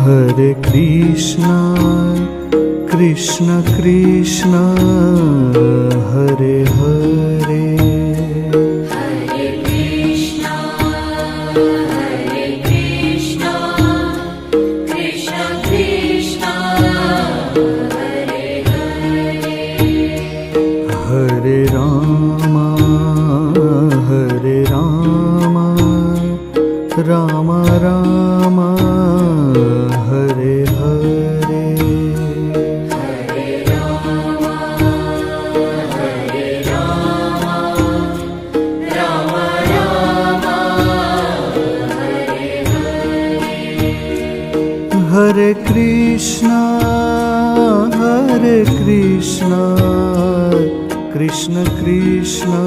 Hare Krishna, Krishna Krishna, Hare Hare. Hare Krishna, Krishna Krishna, Hare Hare. Hare Rama, Rama Rama, Hare Hare. Hare Rama, Rama Rama, Hare Hare. Hare Krishna, Krishna Krishna,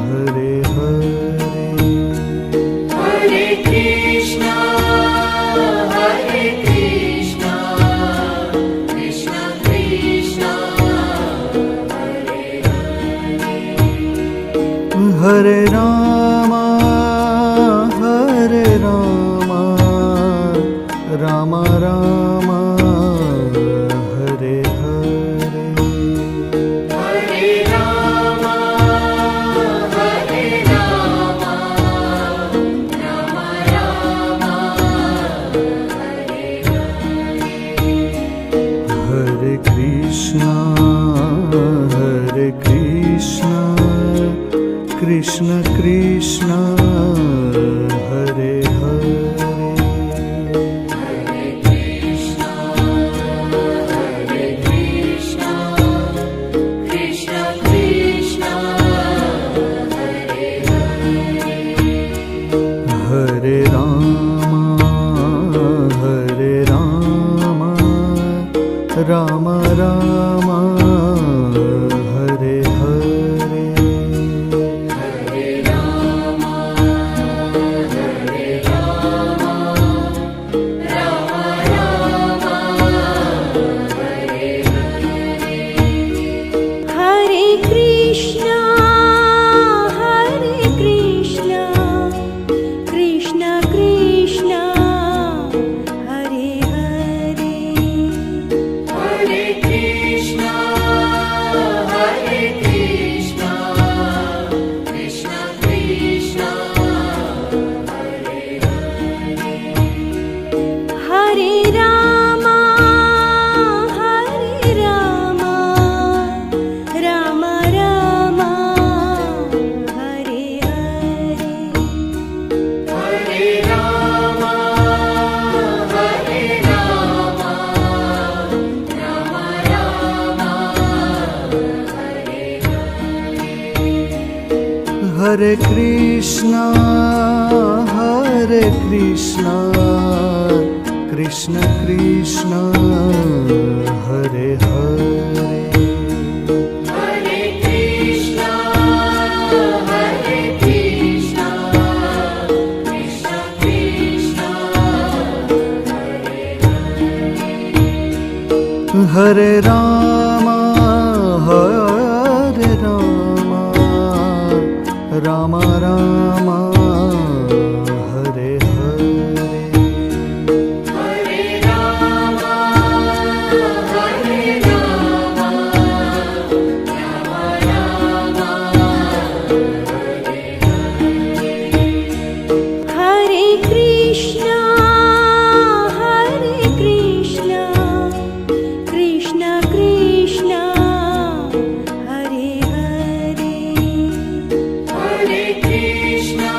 Hare Hare. Hare Krishna, Krishna Krishna, Hare Hare. Hare Rama, Rama Rama, Hare Hare. Hare Rama, Rama Rama, Hare Hare. Hare Krishna, Krishna Krishna, Hare Hare. Hare Krishna, Krishna Krishna, Hare Hare. Hare Rama, Rama Rama, Hare Hare. Hare Rama, Rama Rama, Hare Hare. Hare Krishna, Krishna Krishna, Hare Hare. Hare Krishna, Krishna Krishna, Hare Hare. Hare Rama, Rama Rama, Hare Hare. Hare Rama, Rama Rama, Hare Hare. Hare Krishna, Krishna Krishna, Hare Hare. Hare Krishna, Krishna Krishna, Hare Hare. Hare Rama, Rama Rama, Hare Hare. Hare Rama, Rama Rama, Hare Hare. Hare Krishna, Krishna Krishna, Hare Hare. Hare Krishna,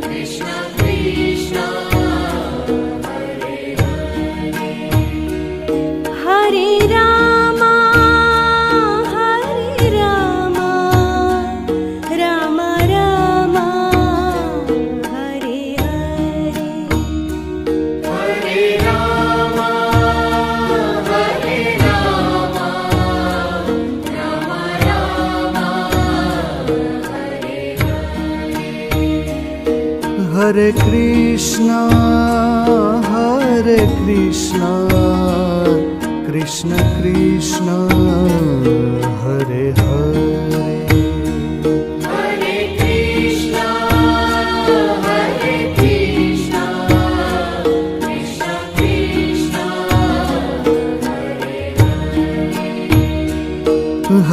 Krishna Krishna, Hare Hare. Hare Rama, Rama Rama, Hare Hare. Hare Rama, Rama Rama, Hare Hare. Hare Krishna, Krishna Krishna, Hare Hare.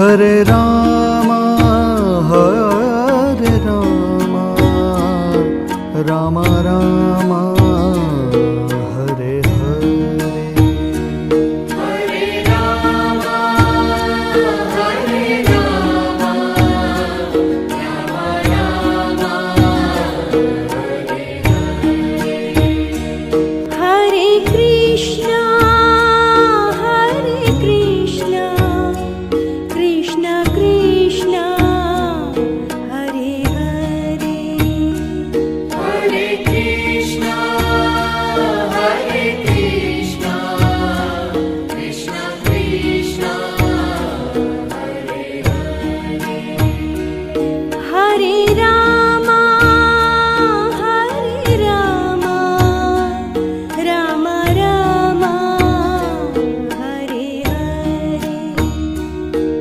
Hare Rama, Hare Rama, Rama Rama, Hare Hare. Hare Rama, Hare Rama, Rama Rama, Hare Krishna, Krishna Krishna, Hare Hare. Hare Krishna, Hare Krishna, Krishna Krishna, Hare Hare. Hare Rama, Hare Rama, Rama Rama, Hare Hare.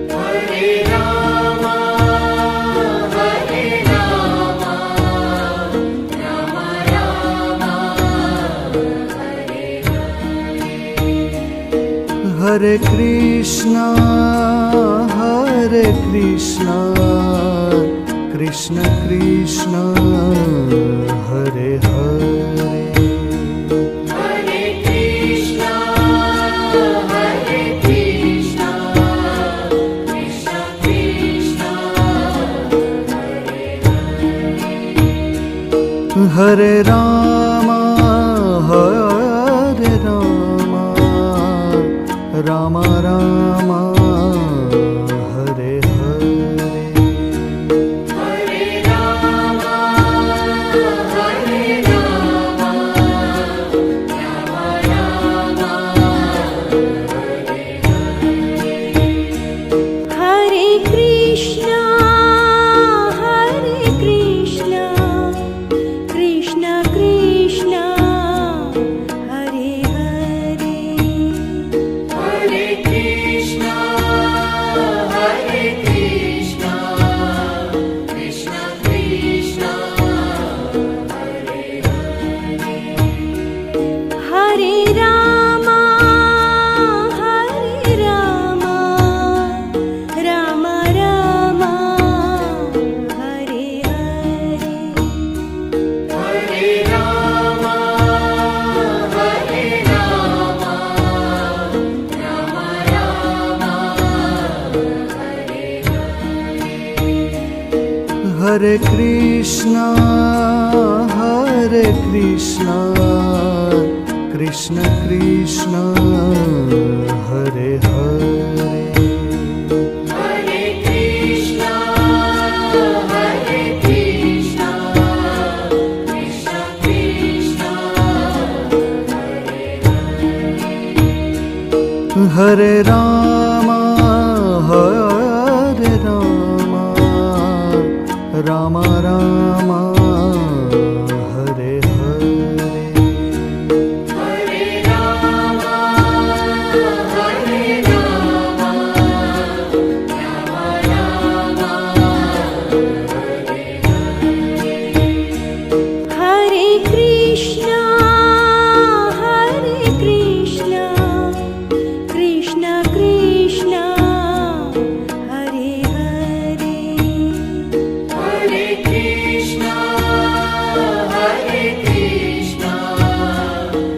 Hare Rama, Hare Rama, Rama Rama, Hare Hare. Hare Krishna, Krishna Krishna, Hare Hare. Hare Krishna, Hare Krishna, Krishna Krishna, Hare Hare. Hare Rama, Hare Rama, Rama Rama, Hare Hare. Hare Rama, Hare Rama, Rama Rama, Hare Hare. Hare Krishna, Krishna Krishna, Hare Hare. Hare Krishna, Hare Krishna, Krishna Krishna, Hare Hare. Hare Rama, Hare Rama, Rama Rama, Hare Hare. Hare Rama, Hare Rama, Rama Rama, Hare Hare. Hare Krishna, Krishna Krishna, Hare Hare. Hare Krishna, Hare Krishna, Krishna Krishna, Hare Hare. Hare Rama, Hare Rama, Rama Rama, Hare Hare. Hare Rama, Hare Rama, Rama Rama, Hare Hare. Hare Krishna, Krishna Krishna, Hare Hare. Hare Krishna, Hare Krishna,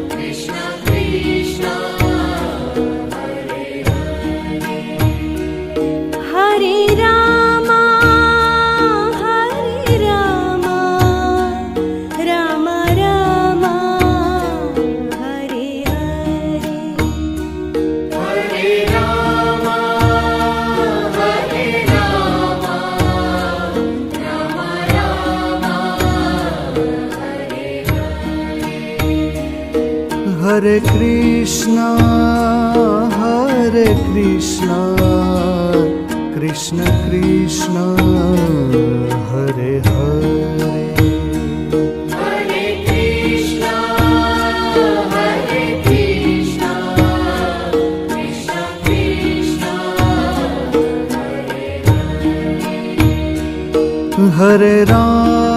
Krishna Krishna, Hare Hare. Hare Rama, Hare Rama, Rama Rama, Hare Hare. Hare Rama, Hare Rama, Rama Rama, Hare Hare. Hare Krishna, Krishna Krishna, Hare Hare. Hare Krishna, Hare Krishna, Krishna Krishna, Hare Hare. Hare Rama,